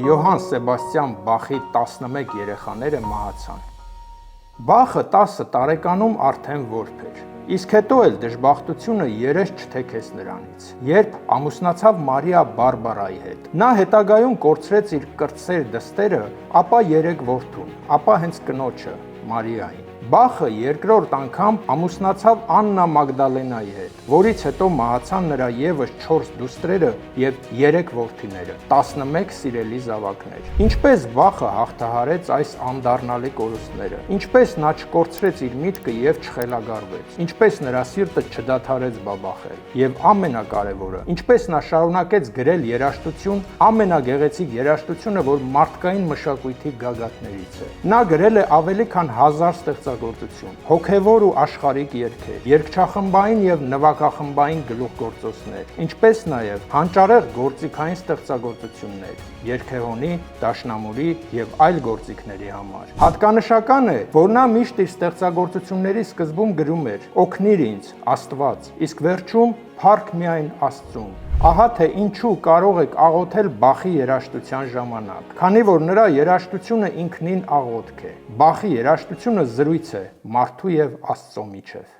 Յոհան Սեբաստիան Բախի 11 երեխաները մահացան։ Բախը 10 տարեկանում արդեն որբ էր, իսկ հետո էլ դժբախտությունը երես չթեքեց նրանից, երբ ամուսնացավ Մարիա Բարբարայի հետ։ Նա հետագայում կորցրեց իր կրտսեր դստերը, ապա 3 որդուն, ապա հենց կնոջը Մարիային։ Բախը երկրորդ անգամ ամուսնացավ Աննա Մագդալենայի հետ, որից հետո մահացան նրա ևս 4 դուստրերը եւ 3 որդիները, 11 սիրելի զավակներ։ Ինչպես Բախը հաղթահարեց այս անդառնալի կորուստները, ինչպես նա չկորցրեց իր միտքը եւ չխելագարվեց, ինչպես նրա սիրտը չդադարեց բաբախել, եւ ամենակարևորը, ինչպես նա շարունակեց գրել երաժշտություն, ամենագեղեցիկ երաժշտությունը, որ մարդկային մշակույթի գագաթներից է։ Նա գրել է ավելի քան 1000 ստեղծագործություն, հոգևոր ու աշխարհիկ երգեր, երգչախմբային եւ նվագախմբային գլուխգործոցներ, ինչպես նաեւ հանճարեղ գործիքային ստեղծագործություններ, երգեհոնի, դաշնամուրի եւ այլ գործիքների համար։ Հատկանշական է, որ նա միշտ իր ստեղծագործությունների սկզբում գրում էր. «Օգնիր ինձ, Աստված», իսկ վերջում «Փառք միայն Աստծուն»։ Ահա թե ինչու կարող եք աղոթել Բախի երաժշտության ժամանակ, քանի որ նրա երաժշտությունը ինքնին աղոթք է։ Բախի երաժշտությունը զրույց է մարդու եւ Աստծո միջև։